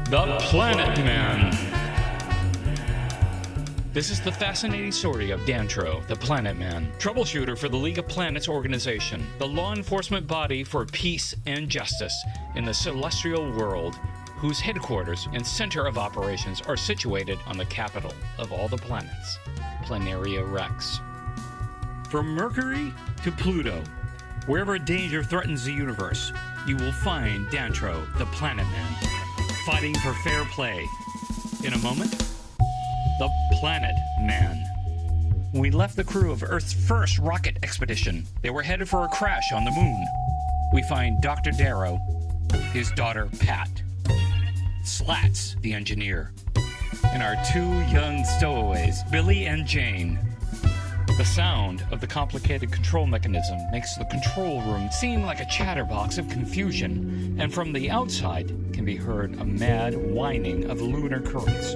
The Planet Man. This is the fascinating story of Dantro, the Planet Man, troubleshooter for the League of Planets organization, the law enforcement body for peace and justice in the celestial world, whose headquarters and center of operations are situated on the capital of all the planets, Planaria Rex. From Mercury to Pluto, wherever danger threatens the universe, you will find Dantro, the Planet Man, fighting for fair play. In a moment, the Planet Man. When we left the crew of Earth's first rocket expedition, they were headed for a crash on the moon. We find Dr. Darrow, his daughter Pat, Slats, the engineer, and our two young stowaways, Billy and Jane. The sound of the complicated control mechanism makes the control room seem like a chatterbox of confusion, and from the outside can be heard a mad whining of lunar currents.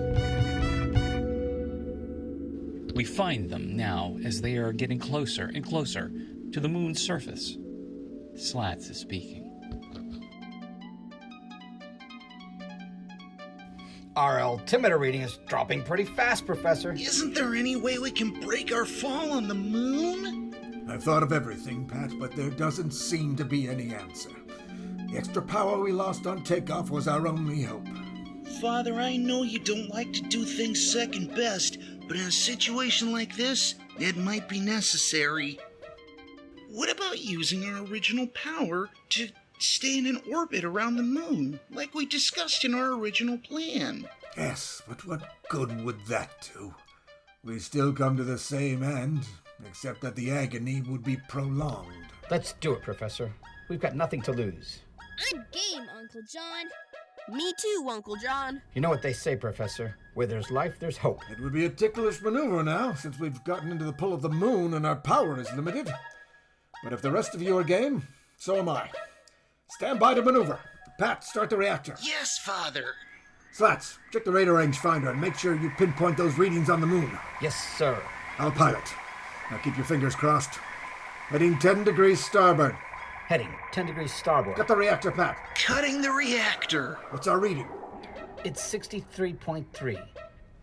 We find them now as they are getting closer and closer to the moon's surface. Slats is speaking. Our altimeter reading is dropping pretty fast, Professor. Isn't there any way we can break our fall on the moon? I've thought of everything, Pat, but there doesn't seem to be any answer. The extra power we lost on takeoff was our only hope. Father, I know you don't like to do things second best, but in a situation like this, it might be necessary. What about using our original power to stay in an orbit around the moon, like we discussed in our original plan? Yes, but what good would that do? We still come to the same end, except that the agony would be prolonged. Let's do it, Professor. We've got nothing to lose. I'm game, Uncle John. Me too, Uncle John. You know what they say, Professor. Where there's life, there's hope. It would be a ticklish maneuver now, since we've gotten into the pull of the moon and our power is limited. But if the rest of you are game, so am I. Stand by to maneuver. Pat, start the reactor. Yes, Father. Slats, check the radar rangefinder and make sure you pinpoint those readings on the moon. Yes, sir. I'll pilot. Now keep your fingers crossed. Heading 10 degrees starboard. Heading 10 degrees starboard. Got the reactor, Pat. Cutting the reactor. What's our reading? It's 63.3.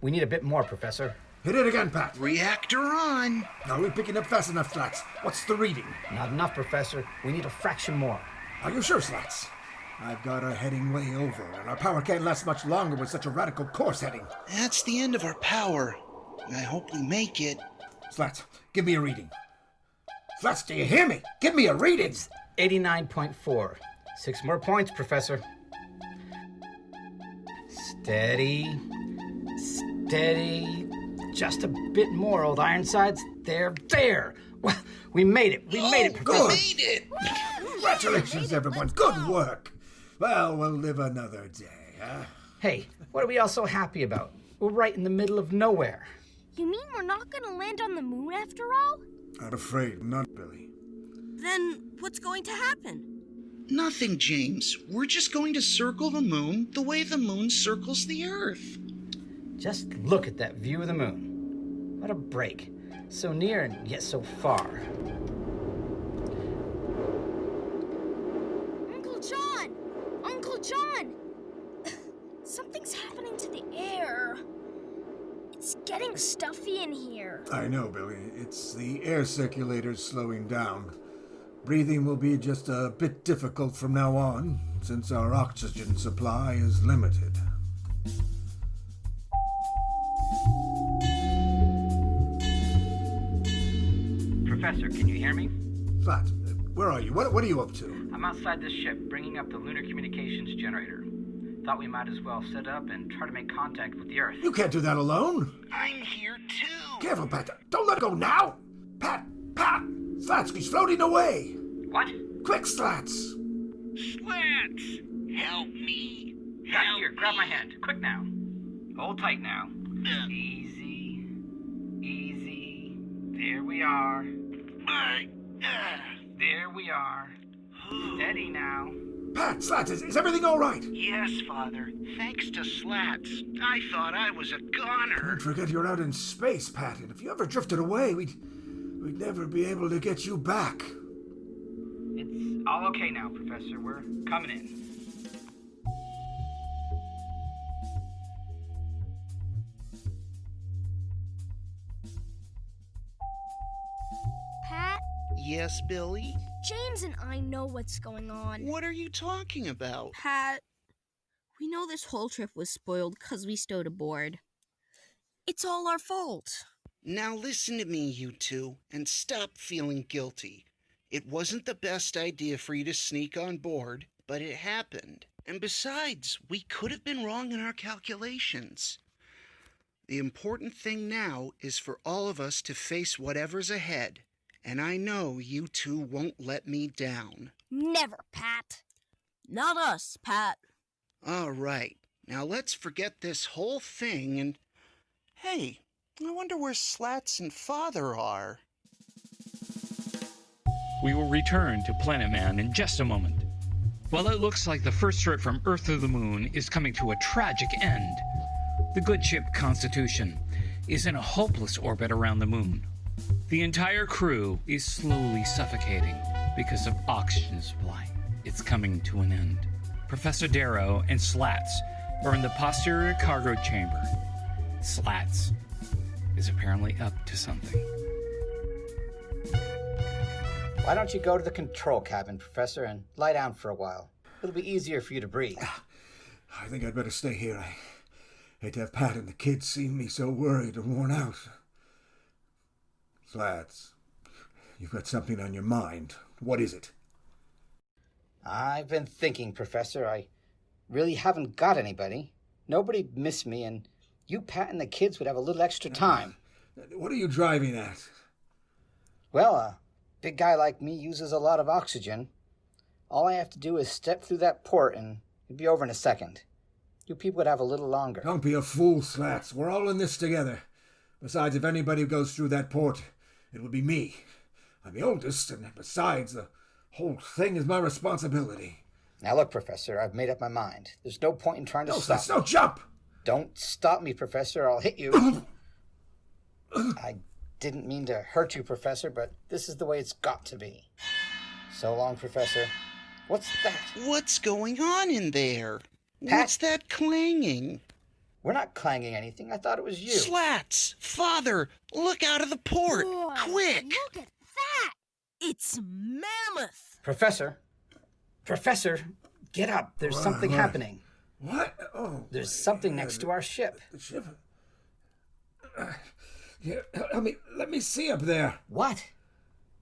We need a bit more, Professor. Hit it again, Pat. Reactor on. Are we picking up fast enough, Slats? What's the reading? Not enough, Professor. We need a fraction more. Are you sure, Slats? I've got her heading way over, and our power can't last much longer with such a radical course heading. That's the end of our power. I hope we make it. Slats, give me a reading. Slats, do you hear me? Give me a reading. 89.4. 6 more points, Professor. Steady. Steady. Just a bit more, old Ironsides. There. Well, we made it. We made it, Professor. Good. Made it. Congratulations, everyone. Good work. Well, we'll live another day, huh? Hey, what are we all so happy about? We're right in the middle of nowhere. You mean we're not gonna land on the moon after all? Not afraid, not Billy. Then what's going to happen? Nothing, James. We're just going to circle the moon the way the moon circles the Earth. Just look at that view of the moon. What a break. So near and yet so far. Uncle John! Uncle John! Something's happening to the air. It's getting stuffy in here. I know, Billy. It's the air circulators slowing down. Breathing will be just a bit difficult from now on, since our oxygen supply is limited. Professor, can you hear me? Flat, where are you? What are you up to? I'm outside this ship, bringing up the lunar communications generator. Thought we might as well set up and try to make contact with the Earth. You can't do that alone. I'm here too. Careful, Pat. Don't let it go now. Pat! Slats, he's floating away. What? Quick, Slats. Slats, help me. Back here, grab my hand. Quick now. Hold tight now. Easy. There we are. There we are. Steady now. Pat, Slats, is everything all right? Yes, Father. Thanks to Slats. I thought I was a goner. Don't forget you're out in space, Pat, and if you ever drifted away, we'd never be able to get you back. It's all okay now, Professor. We're coming in. Yes, Billy? James and I know what's going on. What are you talking about? Pat, we know this whole trip was spoiled because we stowed aboard. It's all our fault. Now listen to me, you two, and stop feeling guilty. It wasn't the best idea for you to sneak on board, but it happened. And besides, we could have been wrong in our calculations. The important thing now is for all of us to face whatever's ahead. And I know you two won't let me down. Never, Pat. Not us, Pat. All right. Now let's forget this whole thing and... Hey, I wonder where Slats and Father are. We will return to Planet Man in just a moment. While it looks like the first trip from Earth to the Moon is coming to a tragic end, the good ship Constitution is in a hopeless orbit around the moon. The entire crew is slowly suffocating because of oxygen supply. It's coming to an end. Professor Darrow and Slats are in the posterior cargo chamber. Slats is apparently up to something. Why don't you go to the control cabin, Professor, and lie down for a while? It'll be easier for you to breathe. I think I'd better stay here. I hate to have Pat and the kids see me so worried and worn out. Slats, you've got something on your mind. What is it? I've been thinking, Professor. I really haven't got anybody. Nobody'd miss me, and you, Pat, and the kids would have a little extra time. What are you driving at? Well, a big guy like me uses a lot of oxygen. All I have to do is step through that port, and it'd be over in a second. You people would have a little longer. Don't be a fool, Slats. We're all in this together. Besides, if anybody goes through that port, it will be me. I'm the oldest, and besides, the whole thing is my responsibility. Now look, Professor, I've made up my mind. There's no point in trying to No, stop Slats, me. no, jump! Don't stop me, Professor. I'll hit you. I didn't mean to hurt you, Professor, but this is the way it's got to be. So long, Professor. What's that? What's going on in there? Pat? What's that clanging? We're not clanging anything. I thought it was you. Slats! Father! Look out of the port! Boy, Quick! Look at that! It's Mammoth. Professor! Professor! Get up. There's something What? happening. What? Oh, There's something next to our ship. the ship. Yeah, let me see up there. What?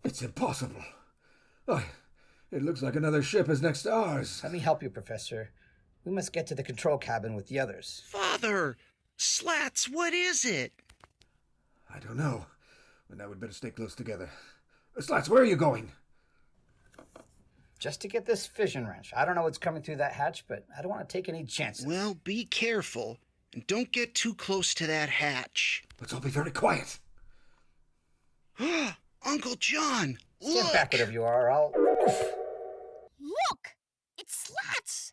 It's impossible. Oh, it looks like another ship is next to ours. Let me help you, Professor. We must get to the control cabin with the others. Father! Slats, what is it? I don't know, but now we'd better stay close together. Slats, where are you going? Just to get this fission wrench. I don't know what's coming through that hatch, but I don't want to take any chances. Well, be careful, and don't get too close to that hatch. Let's all be very quiet. Uncle John, Stand look! back, whatever you are. I'll... Look! It's Slats!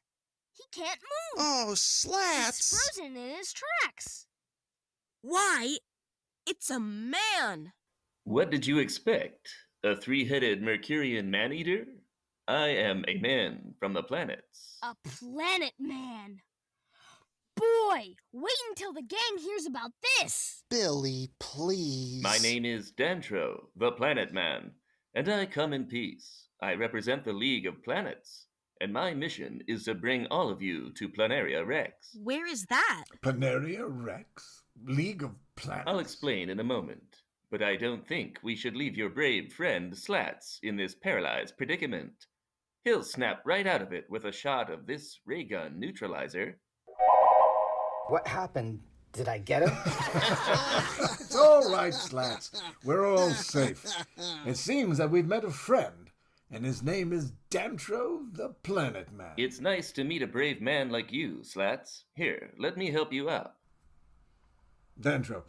He can't move! Oh, He's Slats! frozen in his tracks! Why? It's a man. What did you expect? A three-headed Mercurian man-eater? I am a man from the planets. A planet man! Boy, wait until the gang hears about this! Billy, please. My name is Dantro, the Planet Man, and I come in peace. I represent the League of Planets, and my mission is to bring all of you to Planaria Rex. Where is that? Planaria Rex? League of Planets? I'll explain in a moment, but I don't think we should leave your brave friend Slats in this paralyzed predicament. He'll snap right out of it with a shot of this ray gun neutralizer. What happened? Did I get him? It's all right, Slats. We're all safe. It seems that we've met a friend, and his name is Dantro the Planet Man. It's nice to meet a brave man like you, Slats. Here, let me help you out. Dantro,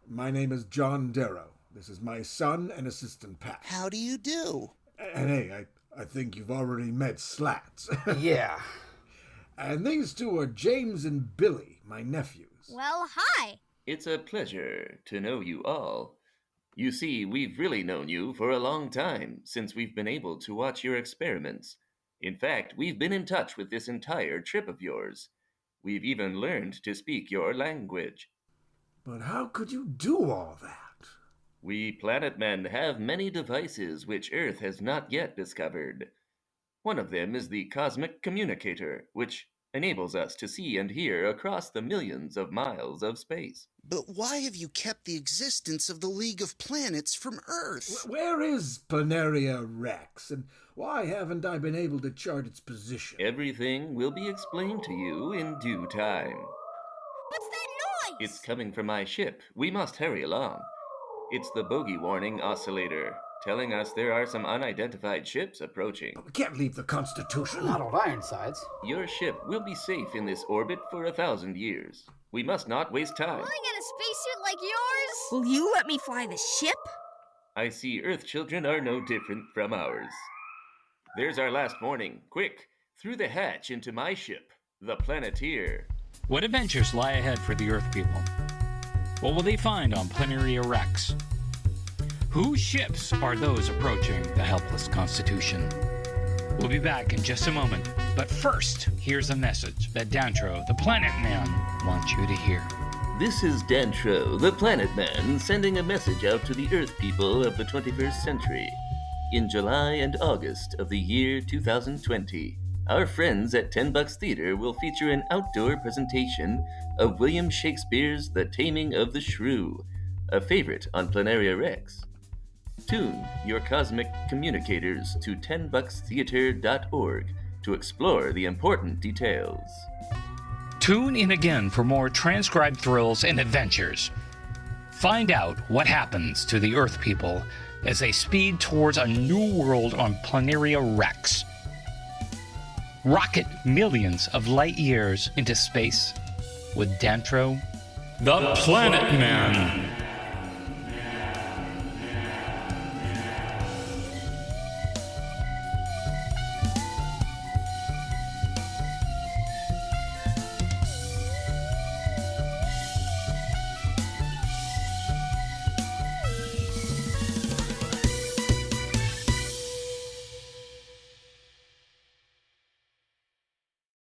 my name is John Darrow. This is my son and assistant Pat. How do you do? And hey, I think you've already met Slats. Yeah. And these two are James and Billy, my nephews. Well, hi! It's a pleasure to know you all. You see, we've really known you for a long time, since we've been able to watch your experiments. In fact, we've been in touch with this entire trip of yours. We've even learned to speak your language. But how could you do all that? We planet men have many devices which Earth has not yet discovered. One of them is the cosmic communicator, which enables us to see and hear across the millions of miles of space. But why have you kept the existence of the League of Planets from Earth? Where is Planaria Rex, and why haven't I been able to chart its position? Everything will be explained to you in due time. What's that noise? It's coming from my ship. We must hurry along. It's the bogey warning oscillator, telling us there are some unidentified ships approaching. We can't leave the Constitution. Not old Ironsides. Your ship will be safe in this orbit for 1,000 years. We must not waste time. Flying in a spacesuit like yours? Will you let me fly the ship? I see Earth children are no different from ours. There's our last warning. Quick, through the hatch into my ship, the Planeteer. What adventures lie ahead for the Earth people? What will they find on Planaria Rex? Whose ships are those approaching the helpless Constitution? We'll be back in just a moment, but first, here's a message that Dantro, the Planet Man, wants you to hear. This is Dantro, the Planet Man, sending a message out to the Earth people of the 21st century. In July and August of the year 2020, our friends at $10 Theater will feature an outdoor presentation of William Shakespeare's The Taming of the Shrew, a favorite on Planaria Rex. Tune your cosmic communicators to 10buckstheater.org to explore the important details. Tune in again for more transcribed thrills and adventures. Find out what happens to the Earth people as they speed towards a new world on Planaria Rex. Rocket millions of light years into space with Dantro, the Planet Man.